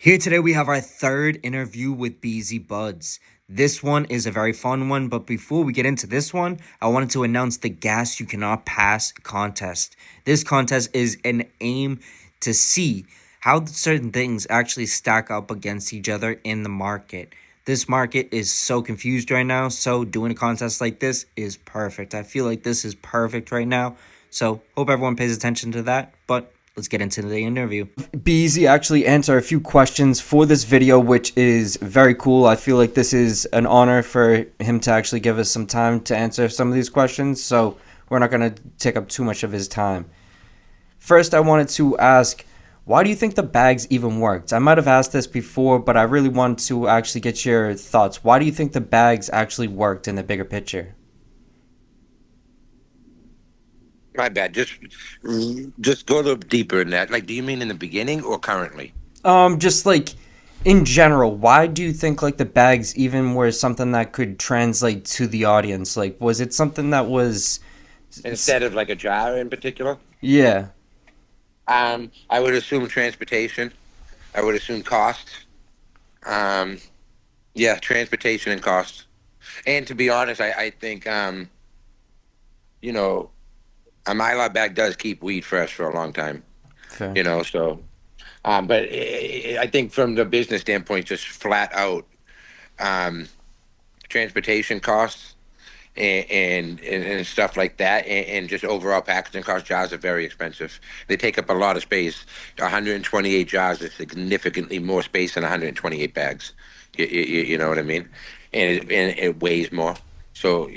Here today we have our third interview with BEazy Buds. This one is a very fun one, but before we get into this one, I wanted to announce the Gas You Cannot Pass contest. This contest is an aim to see how certain things actually stack up against each other in the market. This market is so confused right now, so doing a contest like this is perfect. I feel like this is perfect right now, so hope everyone pays attention to that, but let's get into the interview. BEazy actually answered a few questions for this video, which is very cool. I feel like this is an honor for him to actually give us some time to answer some of these questions, so we're not going to take up too much of his time. First, I wanted to ask, why do you think the bags even worked? I might have asked this before, but I really want to actually get your thoughts. Why do you think the bags actually worked in the bigger picture? My bad. Just go a little deeper in that. Like, do you mean in the beginning or currently? Just like in general, why do you think like the bags even were something that could translate to the audience? Like, was it something that was, Instead of like a jar in particular? yeah, I would assume transportation. I would assume cost. Um, yeah, transportation and cost. And to be honest, I think you know, a Mylar bag does keep weed fresh for a long time. fair. But I think from the business standpoint, just flat out, um, transportation costs and stuff like that, and just overall packaging costs. Jars are very expensive. They take up a lot of space. 128 jars is significantly more space than 128 bags. You know what I mean? And it weighs more. So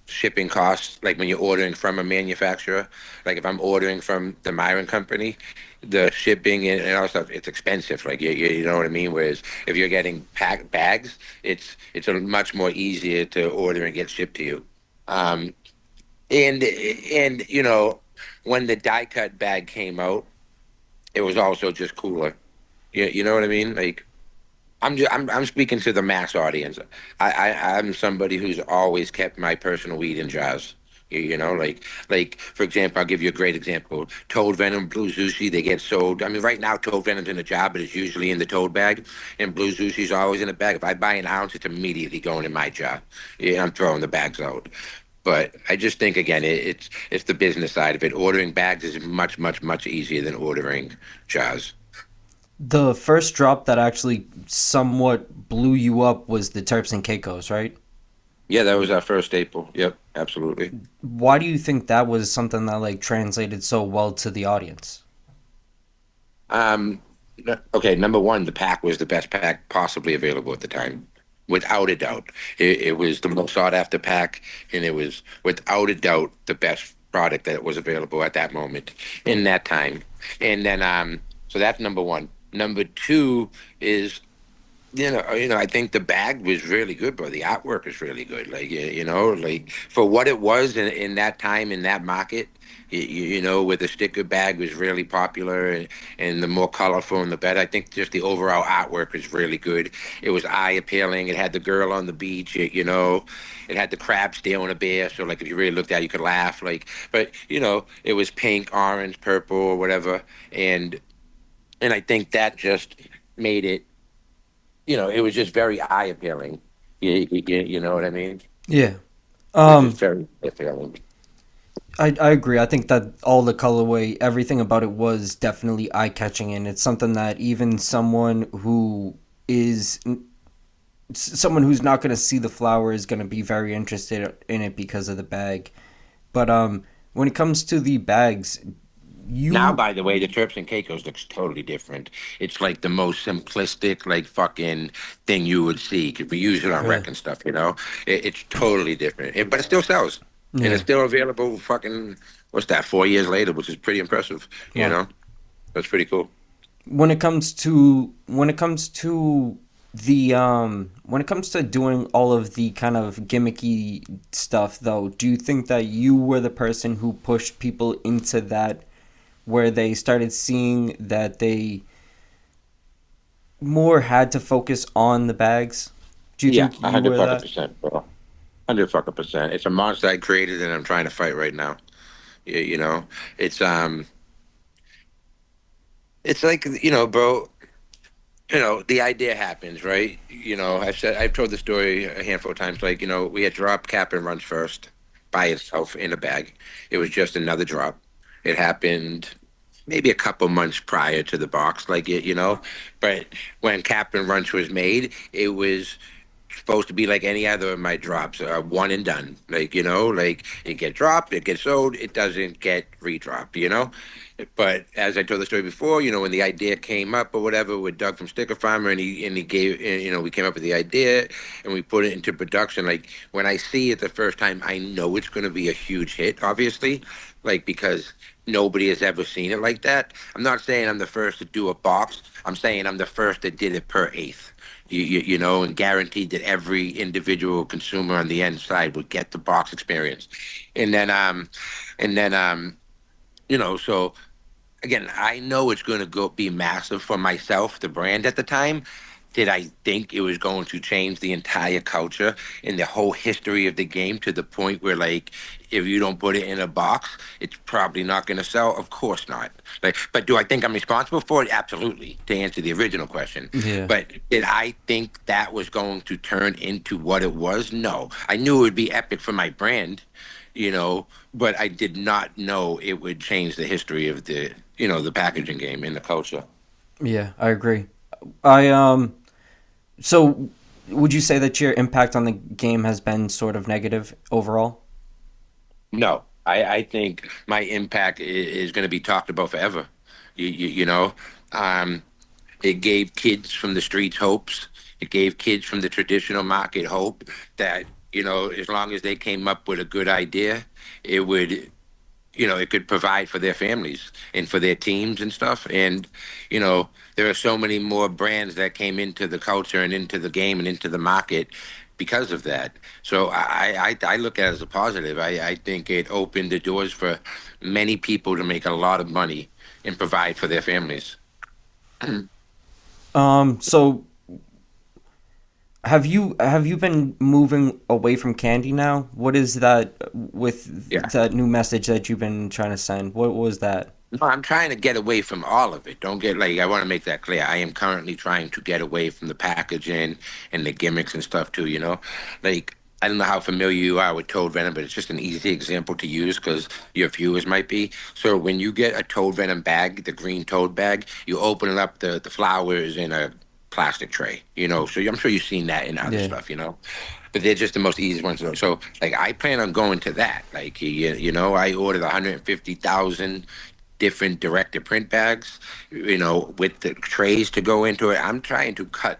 shipping costs, like when you're ordering from a manufacturer, like if I'm ordering from the Myron company, the shipping and all that stuff, it's expensive. Like you know what I mean. Whereas if you're getting packed bags, it's a much more easier to order and get shipped to you. Um, and when the die cut bag came out, it was also just cooler. You know what I mean? Like I'm speaking to the mass audience. I'm somebody who's always kept my personal weed in jars. Like for example, I'll give you a great example. Toad venom, blue zushi, they get sold. I mean, right now toad venom's in a jar, but it's usually in the toad bag, and blue zushi's always in a bag. If I buy an ounce, it's immediately going in my jar. Yeah, I'm throwing the bags out. But I just think again, it's the business side of it. Ordering bags is much easier than ordering jars. The first drop that actually somewhat blew you up was the Terps and Caicos, right? Yeah, that was our first staple. Yep, absolutely. Why do you think that was something that like translated so well to the audience? Um, okay, number one, the pack was the best pack possibly available at the time, without a doubt. It was the most sought after pack, and it was without a doubt the best product that was available at that moment in that time. And then, so that's number one. Number two is I think the bag was really good, bro. The artwork is really good. Like, like for what it was in that time in that market, where the sticker bag was really popular and the more colorful and the better. I think just the overall artwork was really good. It was eye appealing. It had the girl on the beach. It had the crab stealing a bear. So like if you really looked at it, you could laugh. Like, but it was pink, orange, purple, or whatever, and I think that just made it it was just very eye appealing. You know what I mean? Yeah. It was just Um, very appealing. I agree. I think that all the colorway, everything about it was definitely eye catching, and it's something that even is someone who's not going to see the flower is going to be very interested in it because of the bag. But when it comes to the bags, Now, you by the way, the Turps and Caicos looks totally different. It's like the most simplistic, like fucking thing you would see. 'Cause we use it on really, rec and stuff. It's totally different, but it still sells, and yeah, it's still available. Fucking what's that? 4 years later, which is pretty impressive. well, That's pretty cool. when it comes to the when it comes to doing all of the kind of gimmicky stuff though, do you think that you were the person who pushed people into that, where they started seeing that they more had to focus on the bags? Do you Yeah, think a you hundred were fucking that? percent, bro. 100 fucking percent. It's a monster I created, and I'm trying to fight right now. You know, it's it's like bro. The idea happens, right? I've told the story a handful of times. Like, we had drop cap and runs first by itself in a bag. It was just another drop. It happened maybe a couple months prior to the box, like But when cap and runch was made, it was supposed to be like any other of my drops, one and done. Like, like it get dropped, it gets sold, it doesn't get redropped. But as I told the story before, when the idea came up or whatever with Doug from Sticker Farmer, and he gave, and, we came up with the idea and we put it into production. Like when I see it the first time, I know it's going to be a huge hit, obviously, like because nobody has ever seen it like that. I'm not saying I'm the first to do a box. I'm saying I'm the first that did it per eighth. And guaranteed that every individual consumer on the end side would get the box experience. And then, so again, I know it's going to go be massive for myself, the brand at the time. Did I think it was going to change the entire culture and the whole history of the game to the point where, like, if you don't put it in a box, it's probably not going to sell? Of course not. Like, but do I think I'm responsible for it? Absolutely. To answer the original question, Yeah. but did I think that was going to turn into what it was? No. I knew it would be epic for my brand, but I did not know it would change the history of the packaging game and the culture. Yeah, I agree. I So would you say that your impact on the game has been sort of negative overall? No, I think my impact is going to be talked about forever. Um, it gave kids from the streets hopes. It gave kids from the traditional market hope that, as long as they came up with a good idea, it would it could provide for their families and for their teams and stuff. And, there are so many more brands that came into the culture and into the game and into the market because of that. So I look at it as a positive. I think it opened the doors for many people to make a lot of money and provide for their families. So have you been moving away from candy now? What is that with Yeah. that new message that you've been trying to send? What was that? No, I'm trying to get away from all of it. Don't get like I want to make that clear. I am currently trying to get away from the packaging and the gimmicks and stuff too. Like I don't know how familiar you are with Toad Venom, but it's just an easy example to use because your viewers might be. So when you get a Toad Venom bag, the green Toad bag, you open it up, the flower is in a plastic tray. So I'm sure you've seen that in other Yeah. stuff. But they're just the most easiest ones to know. So, like, I plan on going to that. Like, I ordered 150,000 different direct print bags, with the trays to go into it. I'm trying to cut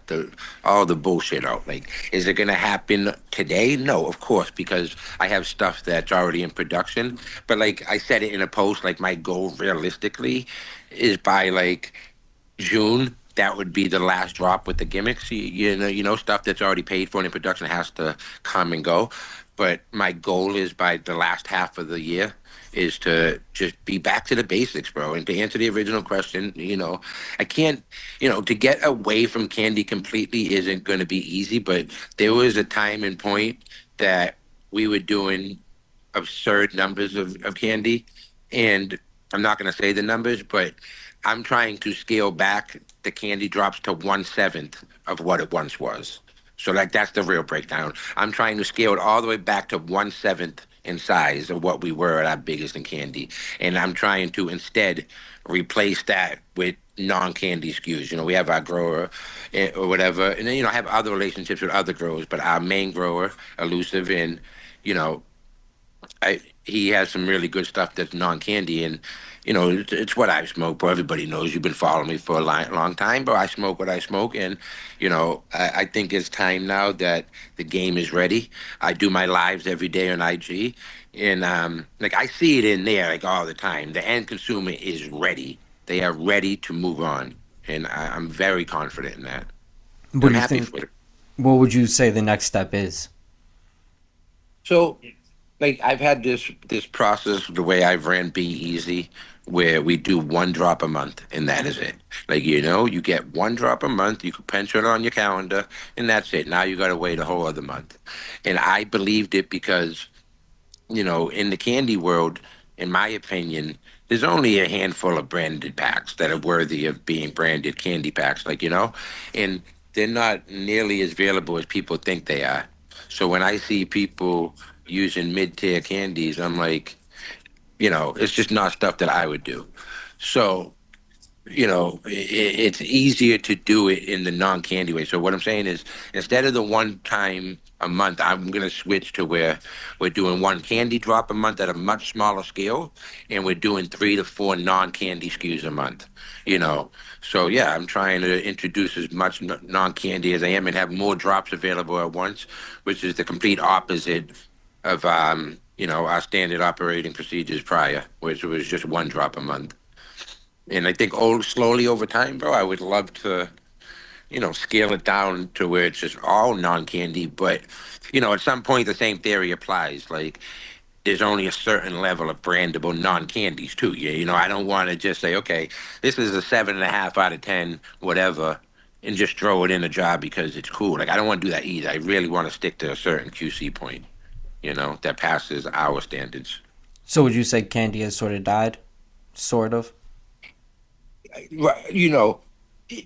all the bullshit out. Like, is it going to happen today? No, of course, because I have stuff that's already in production. But like I said it in a post, like my goal realistically is by like June. That would be the last drop with the gimmicks. Stuff that's already paid for and in production has to come and go. But my goal is by the last half of the year is to just be back to the basics, bro. And to answer the original question, I can't, to get away from candy completely isn't going to be easy. But there was a time and point that we were doing absurd numbers of candy. And I'm not going to say the numbers, but I'm trying to scale back the candy drops to 1/7 of what it once was. So like that's the real breakdown. I'm trying to scale it all the way back to 1/7 in size of what we were at our biggest in candy. And I'm trying to instead replace that with non-candy SKUs. We have our grower, or whatever, and then I have other relationships with other growers, but our main grower, Elusive, and you know he has some really good stuff that's non-candy, and it's what I smoke. But everybody knows you've been following me for a long time, but I smoke what I smoke, and I think it's time now that the game is ready. I do my lives every day on IG, and like I see it in there like all the time. The end consumer is ready. They are ready to move on, and I'm very confident in that. What I'm do you happy think? for it. What would you say the next step is? So, like, I've had this process the way I've ran BEazy, where we do one drop a month, and that is it. Like, you get one drop a month, you can pencil it on your calendar, and that's it. Now you got to wait a whole other month. And I believed it because in the candy world. in my opinion, there's only a handful of branded packs that are worthy of being branded candy packs, like, and they're not nearly as available as people think they are. So when I see people using mid-tier candies, I'm like, it's just not stuff that I would do. So it's easier to do it in the non-candy way. So what I'm saying is, instead of the one time a month, I'm gonna switch to where we're doing one candy drop a month at a much smaller scale, and we're doing 3 to 4 non-candy SKUs a month. You know, so yeah, I'm trying to introduce as much non-candy as I am and have more drops available at once, which is the complete opposite of our standard operating procedures prior, which was just one drop a month. And I think slowly over time, bro, I would love to, scale it down to where it's just all non-candy. But, at some point, the same theory applies. Like, there's only a certain level of brandable non-candies too. Yeah, I don't want to just say, okay, this is a 7.5 out of 10, whatever, and just throw it in a jar because it's cool. Like, I don't want to do that either. I really want to stick to a certain QC point, that passes our standards. So would you say candy has sort of died? Sort of. Right,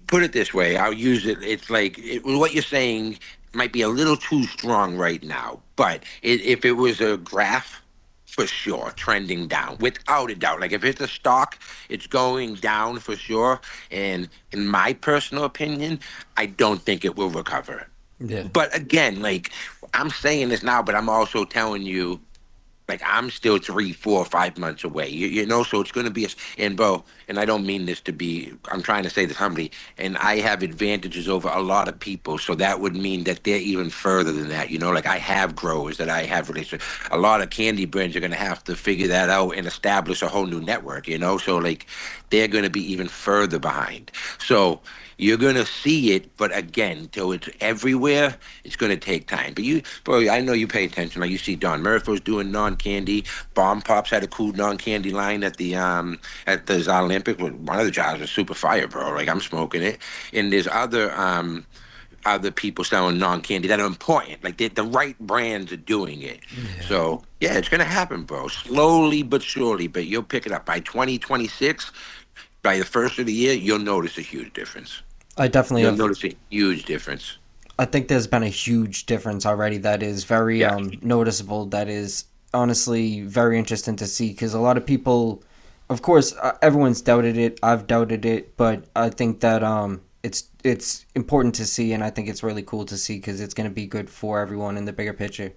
put it this way, I'll use it. It's like what you're saying might be a little too strong right now, but if it was a graph, for sure, trending down, without a doubt. Like if it's a stock, it's going down for sure. And in my personal opinion, I don't think it will recover. Yeah. But again, like I'm saying this now, but I'm also telling you like I'm still 3, 4, 5 months away. So it's going to be and bro, and I don't mean this to be. I'm trying to say this humbly, and I have advantages over a lot of people, so that would mean that they're even further than that. Like I have growers that I have relationships. A lot of candy brands are going to have to figure that out and establish a whole new network. So like they're going to be even further behind. So you're gonna see it, but again, till it's everywhere, it's gonna take time. But bro, I know you pay attention. Like you see, Don Murphy's doing non-candy. Bomb Pops had a cool non-candy line at the Zalympix. One of the jobs was super fire, bro. Like I'm smoking it. And there's other people selling non-candy that are important. Like the right brands are doing it. Yeah. So yeah, it's gonna happen, bro. Slowly but surely. But you'll pick it up by 2026. By the first of the year, you'll notice a huge difference. I definitely You'll have. notice a huge difference. I think there's been a huge difference already that is very Yeah. noticeable. That is honestly very interesting to see because a lot of people, of course, everyone's doubted it. I've doubted it, but I think that it's important to see, and I think it's really cool to see because it's going to be good for everyone in the bigger picture.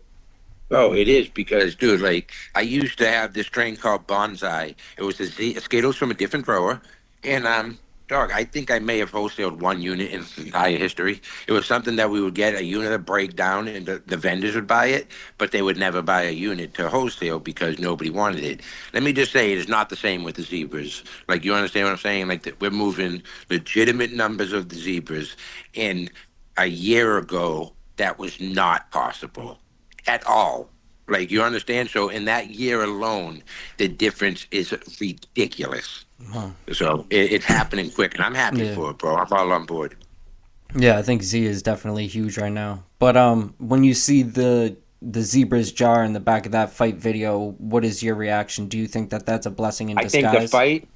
Oh, it is because, dude, like I used to have this strain called Bonsai. It was a Skittles from a different grower, and dog, I think I may have wholesaled one unit in its entire history. It was something that we would get a unit to break down, and the vendors would buy it, but they would never buy a unit to wholesale because nobody wanted it. Let me just say, it is not the same with the zebras. Like you understand what I'm saying? Like we're moving legitimate numbers of the zebras, and a year ago that was not possible at all. Like you understand? So in that year alone, the difference is ridiculous. Huh. So it's happening quick, and I'm happy Yeah. for it, bro. I'm all on board. Yeah, I think Z is definitely huge right now. But when you see the zebra's jar in the back of that fight video, what is your reaction? Do you think that that's a blessing in I think the disguise? fight.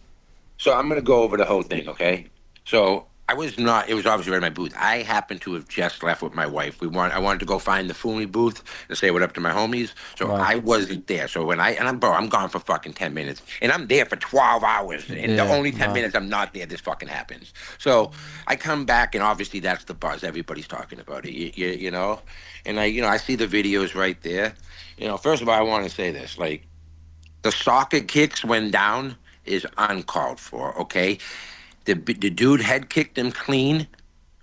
So I'm gonna go over the whole thing, okay? So I was not. It was obviously right in my booth. I happened to have just left with my wife. I wanted to go find the Fumi booth and say what up to my homies. So Right. I wasn't there. So I'm gone for fucking 10 minutes, and I'm there for 12 hours, and the Yeah. only ten Wow. minutes I'm not there, this fucking happens. So I come back, and obviously that's the buzz. Everybody's talking about it. And I see the videos right there. First of all, I want to say this, like the soccer kicks when down is uncalled for. Okay, the dude head kicked him clean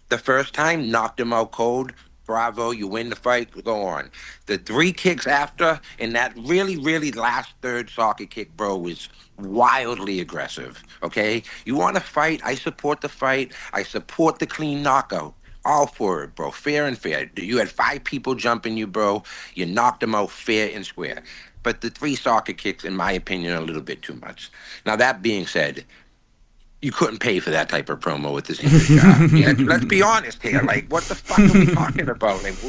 the first time, knocked him out cold. Bravo, you win the fight, go on. The 3 kicks after, and that really, really last third soccer kick, bro, was wildly aggressive. Okay? You want to fight? I support the fight. I support the clean knockout. All for it, bro. Fair and fair. You had 5 people jumping you, bro. You knocked them out fair and square. But the 3 soccer kicks, in my opinion, are a little bit too much. Now, that being said, you couldn't pay for that type of promo with the Zebra's job. Yeah, let's be honest here. Like, what the fuck are we talking about? Like,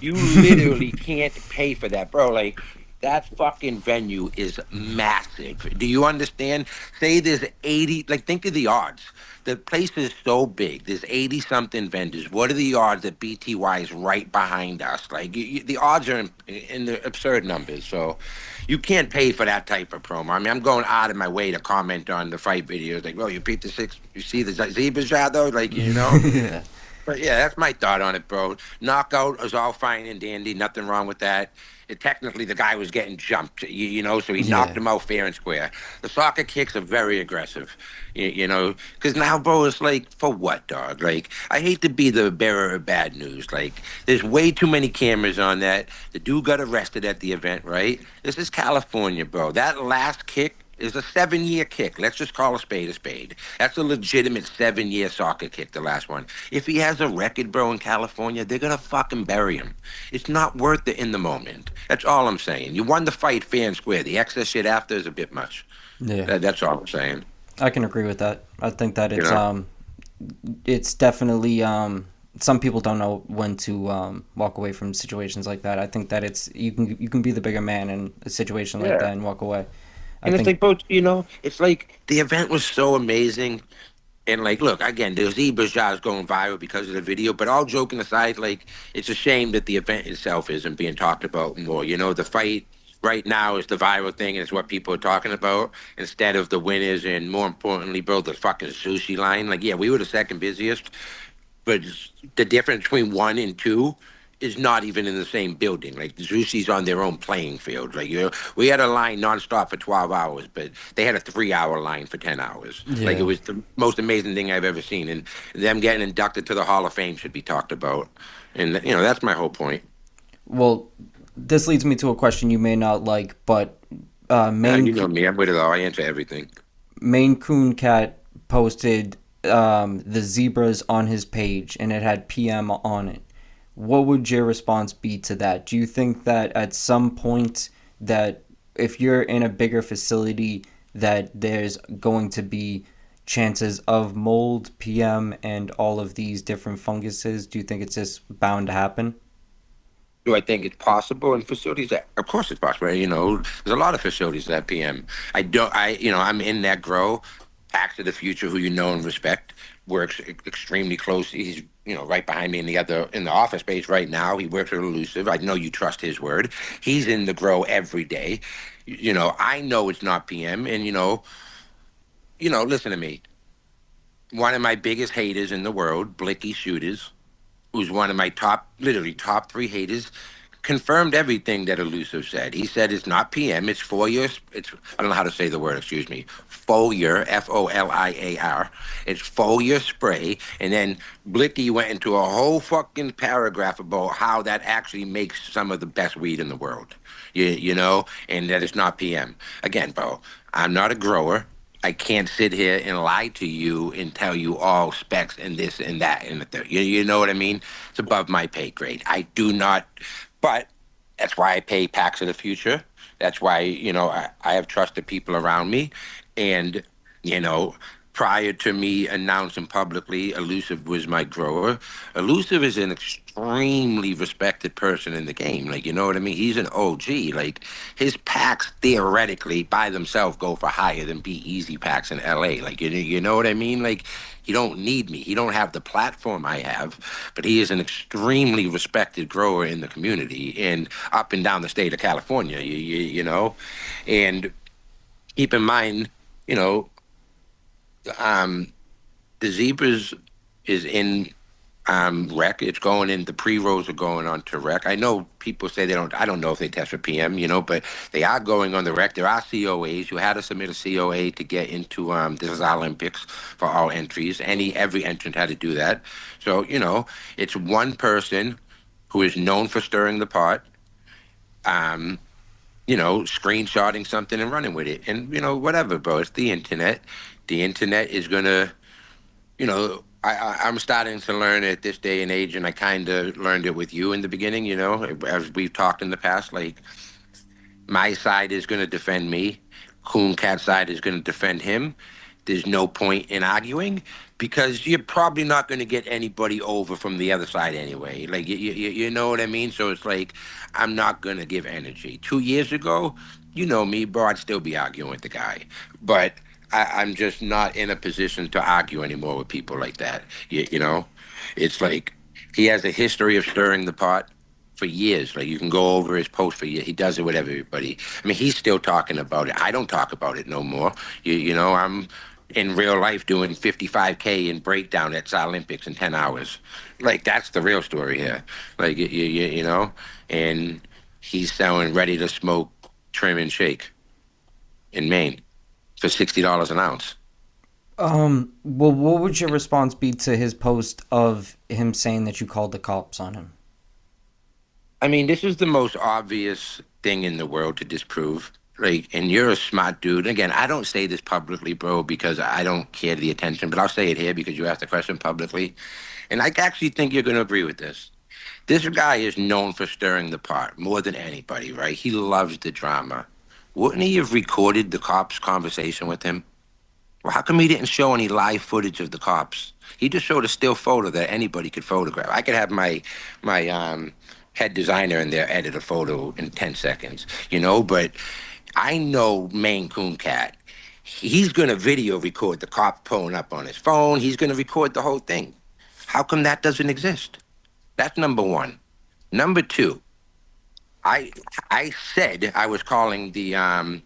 you literally can't pay for that, bro. Like, That fucking venue is massive. Do you understand? Say there's 80, like think of the odds. The place is so big. There's 80 something vendors. What are the odds that BTY is right behind us? Like the odds are in the absurd numbers. So you can't pay for that type of promo. I mean, I'm going out of my way to comment on the fight videos. Like, well, you beat the six, you see the zebra shot though? Like, you know? Yeah. But yeah, that's my thought on it, bro. Knockout is all fine and dandy. Nothing wrong with that. Technically, the guy was getting jumped, so he knocked Yeah. him out fair and square. The soccer kicks are very aggressive, because now, bro, it's like, for what, dog? Like, I hate to be the bearer of bad news. Like, there's way too many cameras on that. The dude got arrested at the event, right? This is California, bro. That last kick is a 7-year kick. Let's just call a spade a spade. That's a legitimate 7-year soccer kick, the last one. If he has a record, bro, in California, they're gonna fucking bury him. It's not worth it in the moment. That's all I'm saying. You won the fight fair and square. The excess shit after is a bit much. Yeah. That's all I'm saying. I can agree with that. I think that You know. it's definitely some people don't know when to walk away from situations like that. I think that it's you can be the bigger man in a situation like Yeah. that and walk away. I And it's think like, bro, it's like the event was so amazing. And like, look, again, the zebra shot is going viral because of the video. But all joking aside, like, it's a shame that the event itself isn't being talked about more. The fight right now is the viral thing, and it's what people are talking about instead of the winners, and more importantly, bro, the fucking sushi line. Like, yeah, we were the second busiest, but the difference between one and two is not even in the same building. Like the Zushi's on their own playing field. Like we had a line nonstop for 12 hours, but they had a 3-hour line for 10 hours. Like it yeah. was the most amazing thing I've ever seen. And them getting inducted to the Hall of Fame should be talked about. And that's my whole point. Well, this leads me to a question you may not like, but You know me, I'm with it all. I answer everything. Maine Coon Cat posted the zebras on his page, and it had PM on it. What would your response be to that? Do you think that at some point that if you're in a bigger facility that there's going to be chances of mold, PM, and all of these different funguses? Do you think it's just bound to happen? Do I think it's possible in facilities? Of course, it's possible. There's a lot of facilities that PM. I don't. I'm in that grow. Pack to the Future, who you know and respect, works extremely close. He's right behind me in the office space right now. He works with Elusive. I know you trust his word. He's in the grow every day. I know it's not PM, and listen to me. One of my biggest haters in the world, Blicky Shooters, who's one of my literally top three haters, confirmed everything that Elusive said. He said it's not PM, it's foliar. I don't know how to say the word. Excuse me. Foliar, FOLIAR. It's foliar spray, and then Blicky went into a whole fucking paragraph about how that actually makes some of the best weed in the world. And that it's not PM. Again, bro, I'm not a grower. I can't sit here and lie to you and tell you all specs and this and that and the third. You know what I mean? It's above my pay grade. I do not, but that's why I pay Packs of the Future. That's why, I have trusted people around me. And, you know, prior to me announcing publicly Elusive was my grower, Elusive is an extremely respected person in the game. Like, you know what I mean? He's an OG. Like, his packs theoretically by themselves go for higher than BEazy packs in LA. Like, you know what I mean? Like, he don't need me. He don't have the platform I have, but he is an extremely respected grower in the community and up and down the state of California. And keep in mind, you know, um, the zebras is in rec. It's going in. The pre-rolls are going on to rec. I know people say they don't. I don't know if they test for PM, but they are going on the rec. There are COAs. You had to submit a COA to get into the Zalympix for all entries. Every entrant had to do that. So it's one person who is known for stirring the pot. Um, screenshotting something and running with it, and whatever, bro. It's the internet. The internet is gonna I'm starting to learn at this day and age, and I kind of learned it with you in the beginning, as we've talked in the past. Like, my side is going to defend me, Coon Cat's side is going to defend him. There's no point in arguing. because you're probably not going to get anybody over from the other side anyway. Like you know what I mean. So it's like I'm not going to give energy. 2 years ago, you know me, bro. I'd still be arguing with the guy, but I'm just not in a position to argue anymore with people like that. You know, it's like he has a history of stirring the pot for years. Like you can go over his post for years. He does it with everybody. I mean, he's still talking about it. I don't talk about it no more. You know, I'm in real life doing 55K in breakdown at Zalympix in 10 hours. Like that's the real story here. Like you know, and he's selling ready to smoke trim and shake in Maine for $60 an ounce. Well, what would your response be to his post of him saying that you called the cops on him? I mean, this is the most obvious thing in the world to disprove. Like, and you're a smart dude. Again, I don't say this publicly, bro, because I don't care the attention, but I'll say it here because you asked the question publicly. And I actually think you're going to agree with this. This guy is known for stirring the pot more than anybody, right? He loves the drama. Wouldn't he have recorded the cops' conversation with him? Well, how come he didn't show any live footage of the cops? He just showed a still photo that anybody could photograph. I could have my head designer in there edit a photo in 10 seconds, you know, but I know Maine Coon Cat. He's going to video record the cop pulling up on his phone. He's going to record the whole thing. How come that doesn't exist? That's number one. Number two, I I said I was calling the help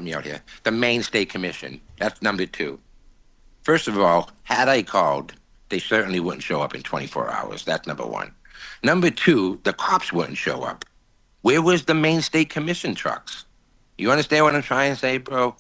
me out here, the Maine State Commission. That's number two. First of all, had I called, they certainly wouldn't show up in 24 hours. That's number one. Number two, the cops wouldn't show up. Where was the Maine State Commission trucks? You understand what I'm trying to say, bro?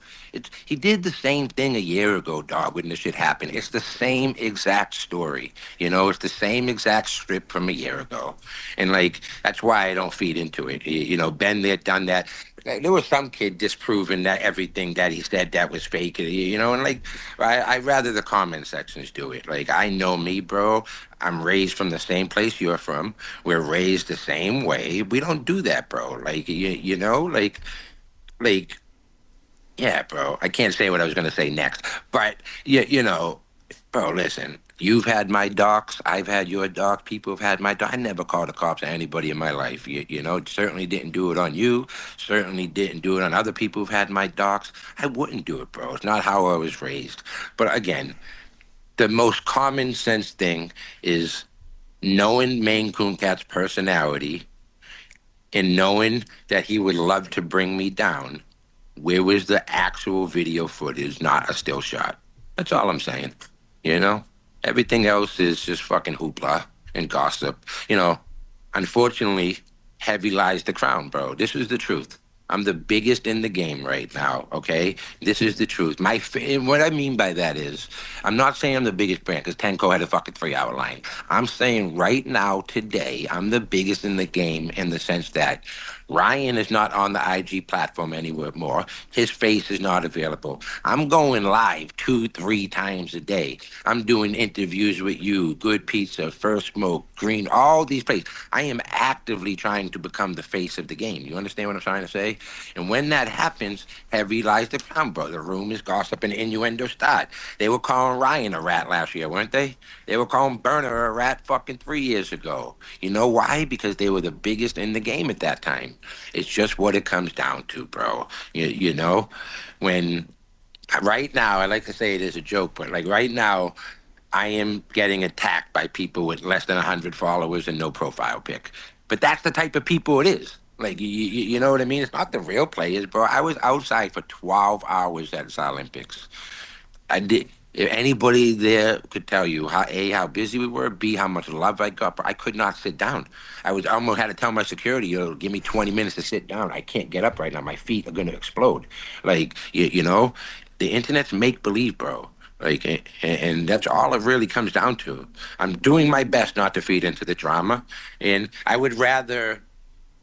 He did the same thing a year ago, dog, when this shit happened. It's the same exact story. You know, it's the same exact script from a year ago. And, like, that's why I don't feed into it. You know, been there, done that. Like, there was some kid disproving that everything that he said that was fake, you know, and, like, I'd rather the comment sections do it. Like, I know me, bro. I'm raised from the same place you're from. We're raised the same way. We don't do that, bro. Like, you know, like, yeah, bro. I can't say what I was gonna say next, but you know, bro. Listen, you've had my docs. I've had your docs. People have had my docs. I never called the cops on anybody in my life. You know, certainly didn't do it on you. Certainly didn't do it on other people who've had my docs. I wouldn't do it, bro. It's not how I was raised. But again, the most common sense thing is knowing Maine Coon Cat's personality and knowing that he would love to bring me down. Where was the actual video footage, not a still shot? That's all I'm saying. You know? Everything else is just fucking hoopla and gossip. You know, unfortunately, heavy lies the crown, bro. This is the truth. I'm the biggest in the game right now, okay? This is the truth. And what I mean by that is, I'm not saying I'm the biggest brand because Tenko had a fucking 3 hour line. I'm saying right now, today, I'm the biggest in the game in the sense that Ryan is not on the IG platform anywhere more. His face is not available. I'm going live 2, 3 times a day. I'm doing interviews with you, Good Pizza, First Smoke, Green, all these places. I am actively trying to become the face of the game. You understand what I'm trying to say? And when that happens, heavy lies the crown, bro. The rumors, gossip, and innuendo start. They were calling Ryan a rat last year, weren't they? They were calling Burner a rat fucking 3 years ago. You know why? Because they were the biggest in the game at that time. It's just what it comes down to, bro. You know, when right now, I like to say it as a joke, but like right now, I am getting attacked by people with less than 100 followers and no profile pic. But that's the type of people it is. Like, you know what I mean? It's not the real players, bro. I was outside for 12 hours at Zalympix. I did. If anybody there could tell you how A, how busy we were, B, how much love I got, but I could not sit down. I almost had to tell my security, give me 20 minutes to sit down. I can't get up right now. My feet are gonna explode. Like, you know, the internet's make believe, bro. Like, and that's all it really comes down to. I'm doing my best not to feed into the drama, and I would rather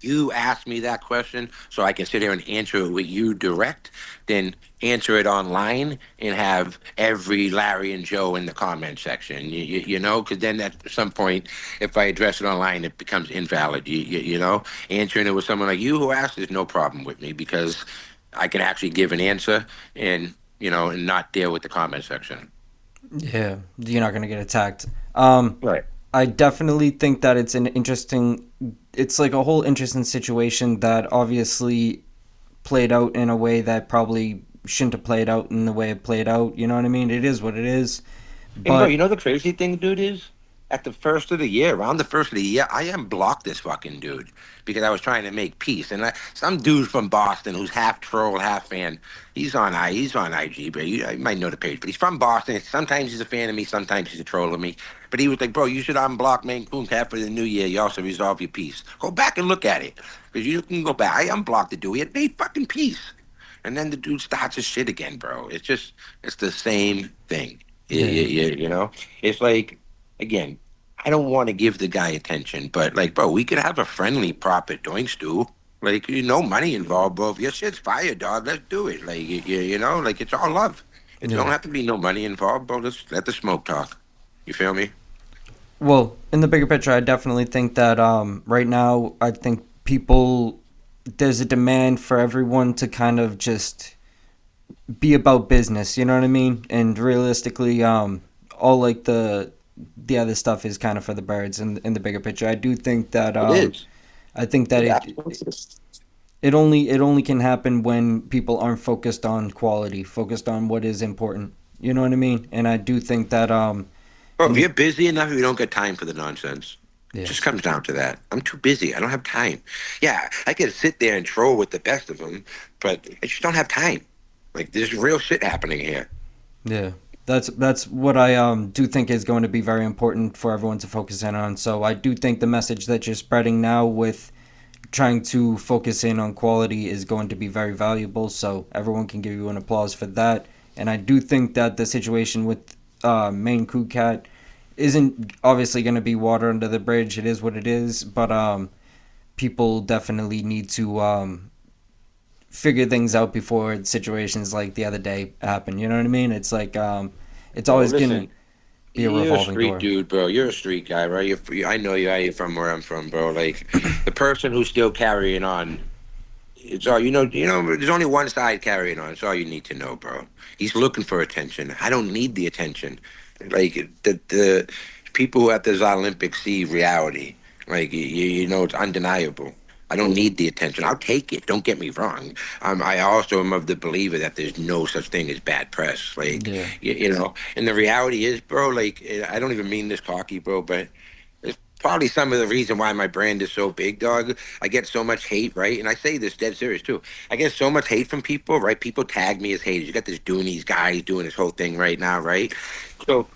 you ask me that question so I can sit here and answer it with you direct, then answer it online and have every Larry and Joe in the comment section. You know, because then at some point, if I address it online, it becomes invalid. You know, answering it with someone like you who asked is no problem with me because I can actually give an answer and and not deal with the comment section. Yeah, you're not gonna get attacked. Right. I definitely think that it's like a whole interesting situation that obviously played out in a way that probably shouldn't have played out in the way it played out. You know what I mean? It is what it is. And bro, But you know the crazy thing, dude, is at the first of the year, around the first of the year, I unblocked this fucking dude because I was trying to make peace. And some dude from Boston who's half troll, half fan. He's on IG, but you might know the page. But he's from Boston. Sometimes he's a fan of me, sometimes he's a troll of me. But he was like, bro, you should unblock Maine Coon Cat for the new year. You also resolve your peace. Go back and look at it because you can go back. I unblocked the dude. He had made fucking peace. And then the dude starts his shit again, bro. It's the same thing. yeah, It's like, again, I don't want to give the guy attention, but like, bro, we could have a friendly profit doing stew. Like, no money involved, bro. If your shit's fire, dog, let's do it. Like, like it's all love. It don't yeah. have to be no money involved, bro. Let's let the smoke talk. You feel me? Well, in the bigger picture, I definitely think that right now, I think people there's a demand for everyone to kind of just be about business. You know what I mean? And realistically, all like the other stuff is kind of for the birds in the bigger picture. I do think that It is. I think that It it absolutely is. it only can happen when people aren't focused on quality, focused on what is important. You know what I mean? And I do think that Bro, if in you're busy enough, you don't got time for the nonsense. It yeah just comes down to that. I'm too busy. I don't have time. Yeah, I could sit there and troll with the best of them, but I just don't have time. Like, there's real shit happening here. yeah that's what I do think is going to be very important for everyone to focus in on. So I do think the message that you're spreading now with trying to focus in on quality is going to be very valuable. So everyone can give you an applause for that. And I do think that the situation with Maine Coon Cat isn't obviously going to be water under the bridge. It is what it is. But people definitely need to figure things out before situations like the other day happen. You know what I mean? It's like it's Bro, always going listen, to be a you're a revolving street door. dude, bro. You're a street guy, right? I know you. You're from where I'm from, bro. Like, the person who's still carrying on, it's all you know. There's only one side carrying on. It's all you need to know, bro. He's looking for attention. I don't need the attention. Like, the people at the Zalympix see reality. Like, it's undeniable. I don't need the attention. I'll take it. Don't get me wrong. I also am of the believer that there's no such thing as bad press. Like, Yeah, and the reality is, bro. Like, I don't even mean this cocky, bro, but it's probably some of the reason why my brand is so big, dog. I get so much hate, right? And I say this dead serious too. I get so much hate from people, right? People tag me as haters. You got this Doonies guy doing this whole thing right now, right? So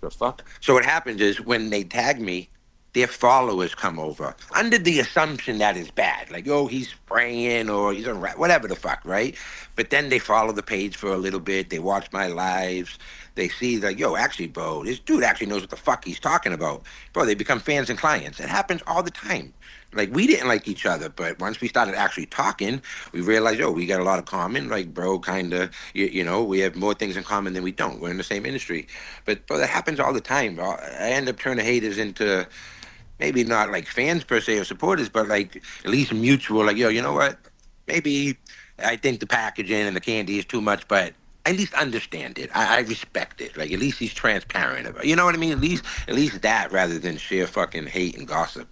the fuck? So what happens is when they tag me, their followers come over under the assumption that it's bad. Like, oh, he's spraying or he's a rat, whatever the fuck, right? But then they follow the page for a little bit. They watch my lives. They see like, yo, actually, bro, this dude actually knows what the fuck he's talking about. Bro, they become fans and clients. It happens all the time. Like, we didn't like each other, but once we started actually talking, we realized, yo, we got a lot of common. Like, bro, kind of, we have more things in common than we don't. We're in the same industry. But, bro, that happens all the time, bro. I end up turning haters into maybe not like fans per se or supporters, but like at least mutual. Like, yo, you know what? Maybe I think the packaging and the candy is too much, but I at least understand it. I respect it. Like, at least he's transparent about. You know what I mean? At least that rather than sheer fucking hate and gossip.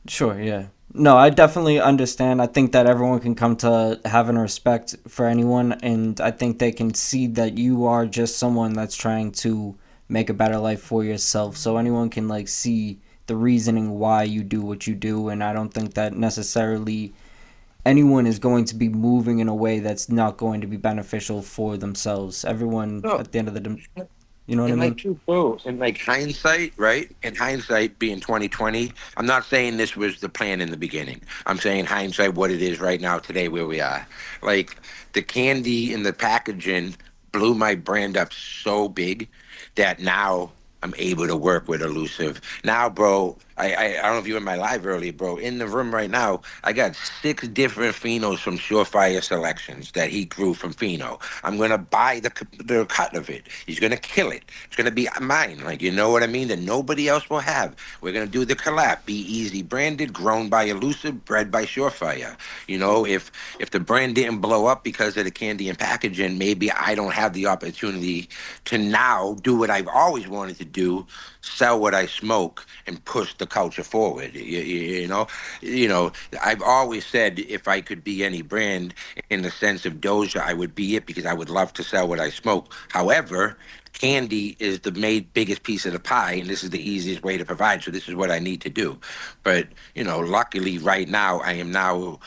sure, yeah. No, I definitely understand. I think that everyone can come to having respect for anyone, and I think they can see that you are just someone that's trying to make a better life for yourself. So anyone can like see the reasoning why you do what you do, and I don't think that necessarily anyone is going to be moving in a way that's not going to be beneficial for themselves. Everyone No, at the end of the day, you know what I and like mean? true, bro, and like hindsight, right? In hindsight, being 2020, I'm not saying this was the plan in the beginning. I'm saying hindsight, what it is right now, today, where we are. Like, the candy and the packaging blew my brand up so big that now I'm able to work with elusive. Now, bro, I don't know if you were in my live earlier, bro. In the room right now, I got 6 different phenos from Surefire Selections that he grew from pheno. I'm gonna buy the cut of it. He's gonna kill it. It's gonna be mine. Like, you know what I mean? That nobody else will have. We're gonna do the collab. Be easy branded, grown by elusive, bred by Surefire. You know, if the brand didn't blow up because of the candy and packaging, maybe I don't have the opportunity to now do what I've always wanted to do, sell what I smoke and push the culture forward. You know, I've always said if I could be any brand in the sense of Doja, I would be it because I would love to sell what I smoke. However, candy is the made biggest piece of the pie, and this is the easiest way to provide. So this is what I need to do. But luckily, right now, I am now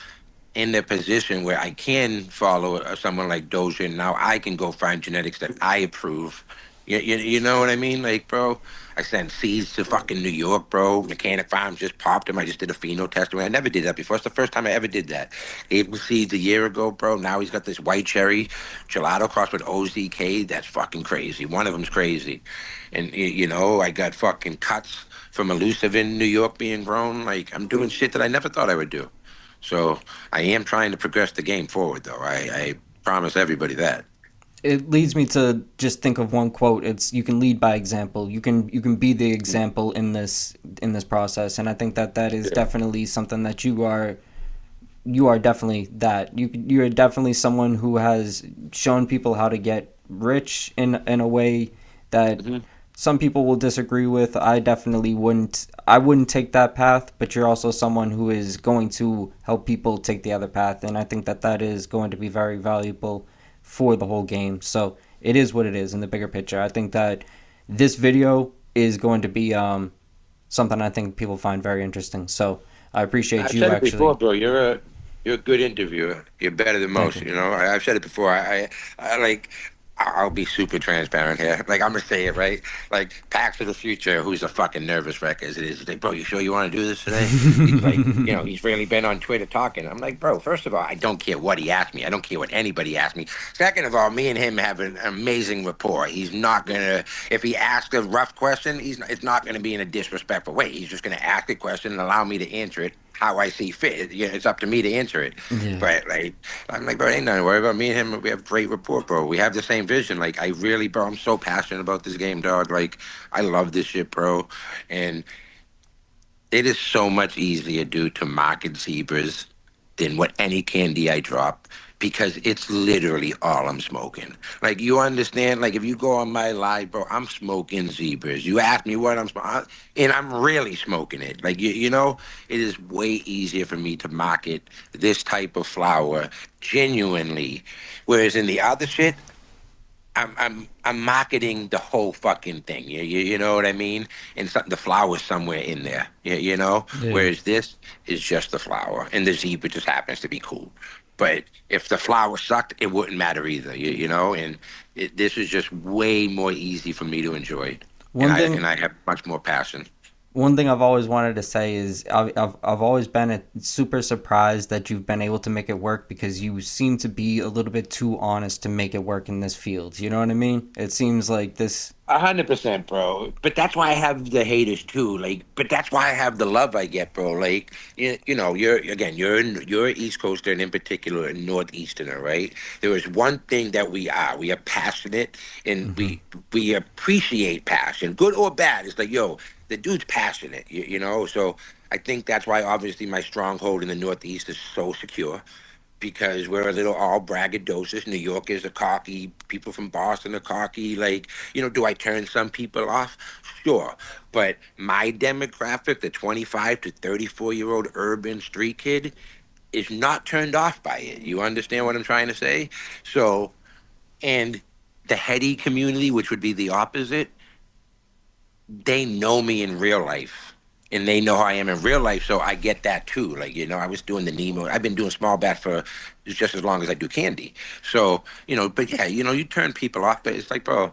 in the position where I can follow someone like Doja, and now I can go find genetics that I approve. You know what I mean? Like, bro, I sent seeds to fucking New York, bro. Mechanic Farms just popped them. I just did a pheno test. I never did that before. It's the first time I ever did that. Gave him seeds a year ago, bro. Now he's got this white cherry gelato cross with OZK. That's fucking crazy. One of them's crazy. And, I got fucking cuts from Elusive in New York being grown. Like, I'm doing shit that I never thought I would do. So I am trying to progress the game forward, though. I promise everybody that. It leads me to just think of one quote. It's you can lead by example. You can be the example in this process, and I think that is Yeah. definitely something that you are definitely that. You're definitely someone who has shown people how to get rich in a way that Hmm. some people will disagree with. I wouldn't take that path, but you're also someone who is going to help people take the other path, and I think that is going to be very valuable for the whole game. So it is what it is in the bigger picture. I think that this video is going to be something I think people find very interesting. So I appreciate I've you said it before, actually. bro. You're a good interviewer. You're better than Thank most. you. I've said it before. I like. I'll be super transparent here. Like, I'm gonna say it right. Like, Pax of the Future, who's a fucking nervous wreck as it is. He's like, bro, you sure you want to do this today? He's like, he's really been on Twitter talking. I'm like, bro, first of all, I don't care what he asked me. I don't care what anybody asked me. Second of all, me and him have an amazing rapport. He's not gonna, if he asks a rough question, it's not gonna be in a disrespectful way. He's just gonna ask a question and allow me to answer it how I see fit. It's up to me to answer it. Yeah. But like, I'm like, bro, ain't nothing to worry about. Me and him, we have great rapport, bro. We have the same vision. Like, I really, bro, I'm so passionate about this game, dog. Like, I love this shit, bro. And it is so much easier, dude, to market zebras than what any candy I drop because it's literally all I'm smoking. Like, you understand? Like, if you go on my live, bro, I'm smoking zebras. You ask me what I'm smoking, and I'm really smoking it. Like, it is way easier for me to market this type of flower genuinely. Whereas in the other shit, I'm marketing the whole fucking thing. You know what I mean? And the flower's somewhere in there. Yeah. Whereas this is just the flower, and the zebra just happens to be cool. But if the flower sucked, it wouldn't matter either. And this is just way more easy for me to enjoy, and One I and thing I have much more passion. One thing I've always wanted to say is I've always been super surprised that you've been able to make it work because you seem to be a little bit too honest to make it work in this field. You know what I mean? It seems like this. 100%, bro. But that's why I have the haters too. Like, but that's why I have the love I get, bro. Like, you're an East Coaster, and in particular a Northeasterner, right? There is one thing that we are. We are passionate, and Mhm. we appreciate passion, good or bad. It's like, yo, the dude's passionate, So I think that's why, obviously, my stronghold in the Northeast is so secure because we're a little all braggadocious. New Yorkers are cocky. People from Boston are cocky. Like, do I turn some people off? Sure. But my demographic, the 25 to 34-year-old urban street kid, is not turned off by it. You understand what I'm trying to say? So, and the heady community, which would be the opposite, they know me in real life and they know how I am in real life. So I get that too. Like, I was doing the Nemo. I've been doing small bat for just as long as I do candy. So, but yeah, you turn people off, but it's like, bro,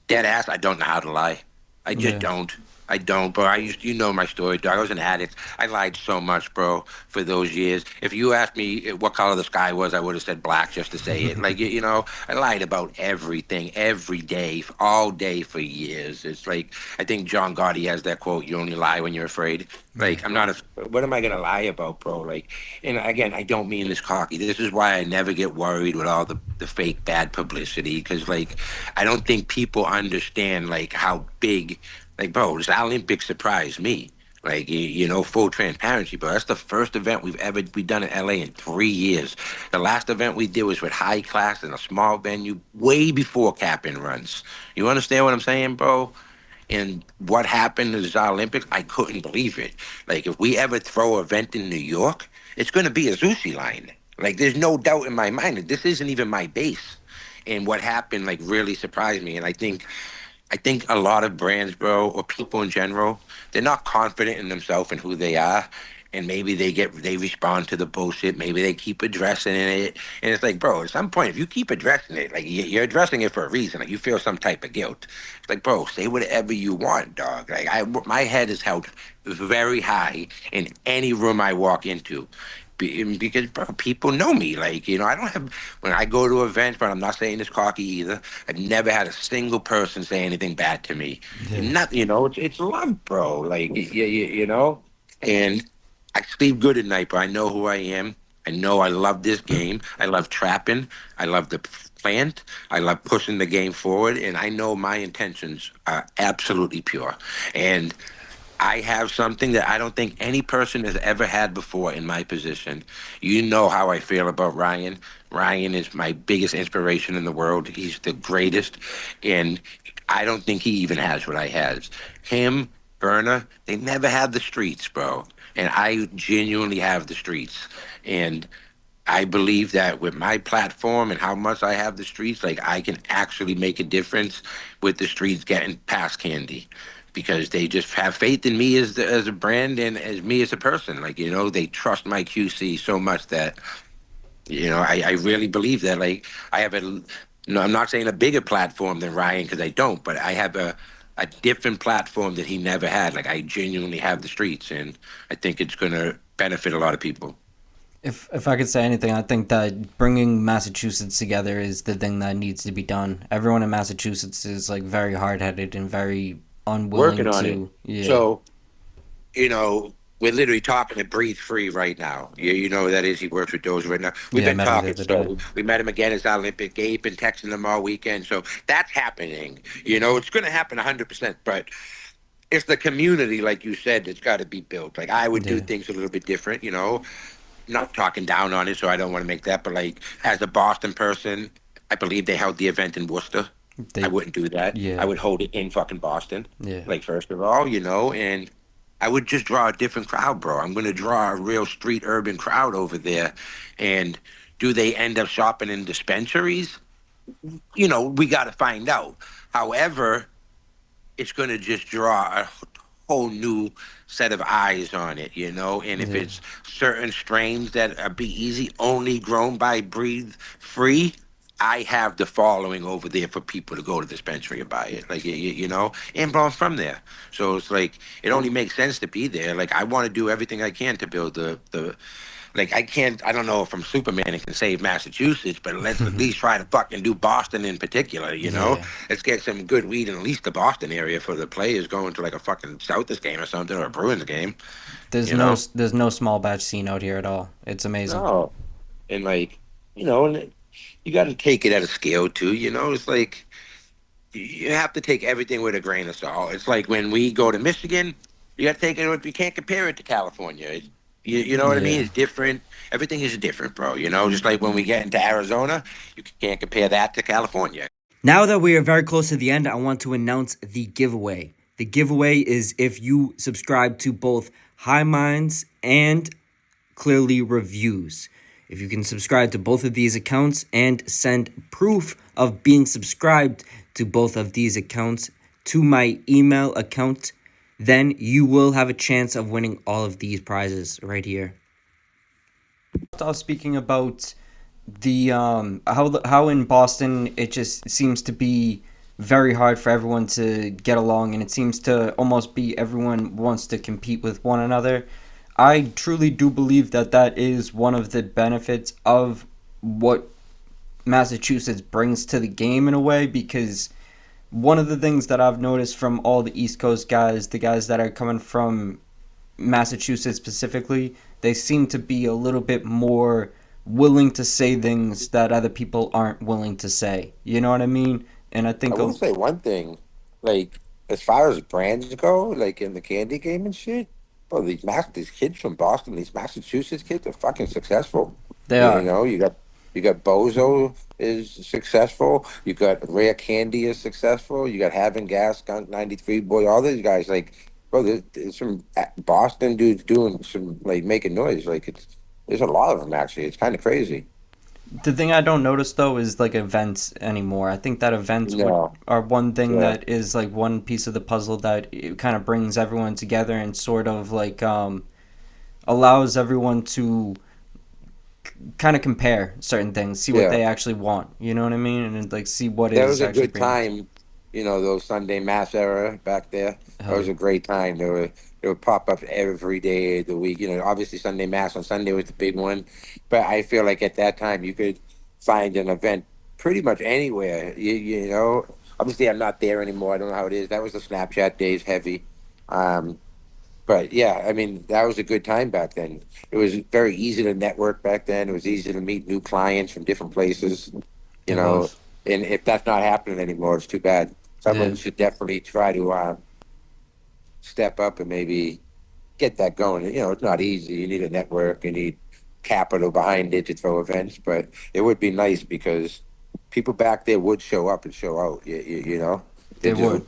dead ass, I don't know how to lie. I just Yeah. don't. I don't, bro. You know my story, dog. I was an addict. I lied so much, bro, for those years. If you asked me what color the sky was, I would have said black just to say it. Like, I lied about everything, every day, all day for years. It's like, I think John Gotti has that quote, you only lie when you're afraid. Yeah. Like, what am I going to lie about, bro? Like, and again, I don't mean this cocky. This is why I never get worried with all the fake bad publicity. Cause like, I don't think people understand like how big, like, bro, this Zalympix surprised me. Like, full transparency, bro. That's the first event we done in LA in 3 years. The last event we did was with high class in a small venue, way before cap and runs. You understand what I'm saying, bro? And what happened to the Olympics, I couldn't believe it. Like, if we ever throw an event in New York, it's going to be a Zushi line. Like, there's no doubt in my mind that this isn't even my base. And what happened, like, really surprised me. And I think a lot of brands, bro, or people in general, they're not confident in themselves and who they are. And maybe they respond to the bullshit. Maybe they keep addressing it. And it's like, bro, at some point, if you keep addressing it, like you're addressing it for a reason, like you feel some type of guilt. It's like, bro, say whatever you want, dog. Like my head is held very high in any room I walk into. Because bro, people know me. Like, I don't have when I go to events, but I'm not saying this cocky either. I've never had a single person say anything bad to me. Yeah. Not, it's love, bro. Like, and I sleep good at night, but I know who I am. I know I love this game. I love trapping. I love the plant. I love pushing the game forward, and I know my intentions are absolutely pure. And I have something that I don't think any person has ever had before in my position. You know how I feel about Ryan. Ryan is my biggest inspiration in the world. He's the greatest. And I don't think he even has what I has. Him, Berna, they never had the streets, bro. And I genuinely have the streets. And I believe that with my platform and how much I have the streets, like I can actually make a difference with the streets getting past Candy, because they just have faith in me as a brand and as me as a person. Like, they trust my QC so much that I really believe that. Like, I have no, I'm not saying a bigger platform than Ryan because I don't, but I have a different platform that he never had. Like, I genuinely have the streets, and I think it's gonna benefit a lot of people. If I could say anything, I think that bringing Massachusetts together is the thing that needs to be done. Everyone in Massachusetts is like very hard headed and very Working unwilling on it. to. Yeah. So, we're literally talking to Breathe Free right now. You know who that is. He works with those right now. We've Yeah, I been met him the talking. other day. So we met him again at Olympic. Gabe been texting him all weekend. So that's happening. It's going to happen 100%. But it's the community, like you said, that's got to be built. Like, I would do Yeah. things a little bit different. Not talking down on it, so I don't want to make that. But like, as a Boston person, I believe they held the event in Worcester. I They. wouldn't do that. I Yeah. would hold it in fucking Boston. Yeah. Like, first of all, and I would just draw a different crowd, bro. I'm going to draw a real street urban crowd over there. And do they end up shopping in dispensaries? We got to find out. However, it's going to just draw a whole new set of eyes on it, And if Yeah. it's certain strains that are Be Easy only grown by Breathe Free, I have the following over there for people to go to the dispensary and buy it, like and bro, I'm from there, so it's like it only makes sense to be there. Like, I want to do everything I can to build the like, I can't. I don't know if I'm Superman and can save Massachusetts, but let's at least try to fucking do Boston in particular. Yeah. Let's get some good weed in at least the Boston area for the players going to like a fucking Celtics game or something, or a Bruins game. You know? There's no small batch scene out here at all. It's amazing. No, and like, and you got to take it at a scale too. It's like you have to take everything with a grain of salt. It's like when we go to Michigan, you got to take it. You can't compare it to California. You know what I mean? Yeah. It's different. Everything is different, bro. Just like when we get into Arizona, you can't compare that to California. Now that we are very close to the end, I want to announce the giveaway. The giveaway is if you subscribe to both High Minds and Clearly Reviews. If you can subscribe to both of these accounts and send proof of being subscribed to both of these accounts to my email account, then you will have a chance of winning all of these prizes right here. I was speaking about the how in Boston it just seems to be very hard for everyone to get along, and it seems to almost be everyone wants to compete with one another. I truly do believe that that is one of the benefits of what Massachusetts brings to the game in a way, because one of the things that I've noticed from all the East Coast guys, the guys that are coming from Massachusetts specifically, they seem to be a little bit more willing to say things that other people aren't willing to say. You know what I mean? And I I think will say one thing, like as far as brands go, like in the candy game and shit, bro, these kids from Boston, these Massachusetts kids are fucking successful. they You are. know, you got Bozo is successful. You got Rare Candy is successful. You got Having Gas, Skunk 93 Boy, all these guys. Like, bro, there's some Boston dudes doing some like making noise. Like there's a lot of them actually. It's kind of crazy. The thing I don't notice though is like events anymore. I think that events would No, are one thing yeah. that is like one piece of the puzzle that it kind of brings everyone together and sort of like allows everyone to kind of compare certain things, see what Yeah. they actually want. You know what I mean? And like see what That is was a actually good bringing. time, those Sunday Mass era back there. That Hell was yeah. a great time. They would pop up every day of the week. Obviously Sunday Mass on Sunday was the big one, but I feel like at that time you could find an event pretty much anywhere. Obviously I'm not there anymore. I don't know how it is. That was the Snapchat days heavy. Um, but yeah, I mean that was a good time back then. It was very easy to network back then. It was easy to meet new clients from different places you It know, was. and if that's not happening anymore, it's too bad. Yeah. Someone should definitely try to step up and maybe get that going. It's not easy. You need a network, you need capital behind it to throw events, but it would be nice because people back there would show up and show out. They're They would.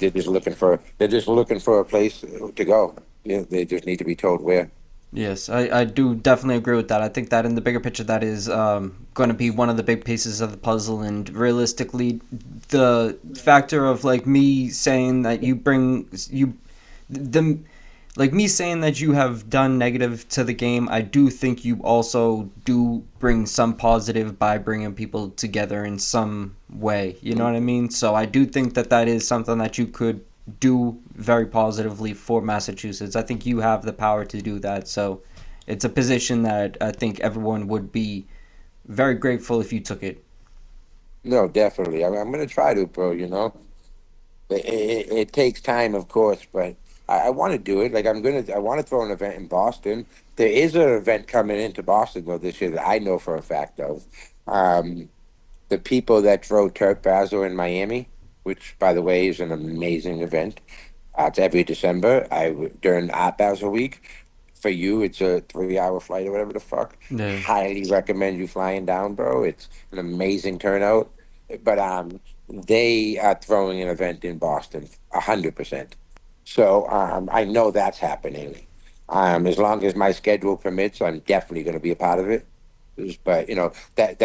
just looking for a place to go. They just need to be told where. Yes, I do definitely agree with that. I think that in the bigger picture, that is going to be one of the big pieces of the puzzle. And realistically, the factor of like me saying that you bring you the like me saying that you have done negative to the game, I do think you also do bring some positive by bringing people together in some way. You know what I mean? So I do think that that is something that you could do very positively for Massachusetts. I think you have the power to do that. So it's a position that I think everyone would be very grateful if you took it. No, definitely. I'm going to try to, bro. It takes time, of course, but I want to do it. Like I want to throw an event in Boston. There is an event coming into Boston though this year that I know for a fact of. Um, the people that throw Turf Basel in Miami, which by the way is an amazing event. It's every December. During Art Basel week. For you, it's a 3 hour flight or whatever the fuck. Yeah. Highly recommend you flying down, bro. It's an amazing turnout. But they are throwing an event in Boston, 100%. So I know that's happening. As long as my schedule permits, I'm definitely going to be a part of it. But that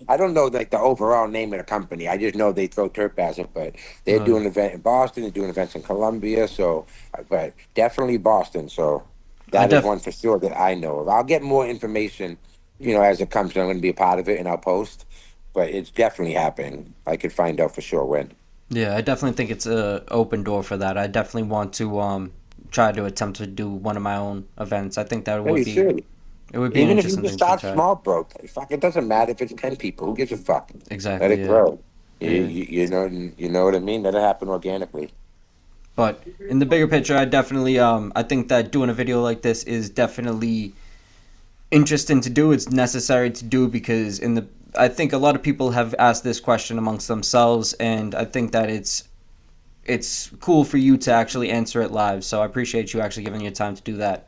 I don't know like the overall name of the company. I just know they throw turf basket, but they're Uh, doing an event in Boston. They're doing events in Columbia. So, but definitely Boston. So I that is def one for sure that I know of. I'll get more information, as it comes. I'm going to be a part of it, and I'll post. But it's definitely happening. I could find out for sure when. yeah, I definitely think it's a open door for that. I definitely want to try to attempt to do one of my own events. I think that Yeah, would you be should. it would be an Even if you interesting just thing to start try. small, bro. Fuck, it doesn't matter if it's 10 people. Who gives a fuck? Let Exactly. it Yeah. grow. You, Yeah. you, you know you know what I mean. Let it happen organically. But in the bigger picture, I definitely I think that doing a video like this is definitely interesting to do. It's necessary to do because in the I think a lot of people have asked this question amongst themselves, and I think that it's cool for you to actually answer it live. So I appreciate you actually giving your time to do that.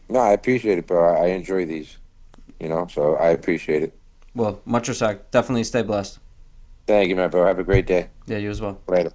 No, I appreciate it, bro. I enjoy these. So I appreciate it. Well, much respect. Definitely stay blessed. Thank you, man, bro. Have a great day. Yeah, you as well. Later.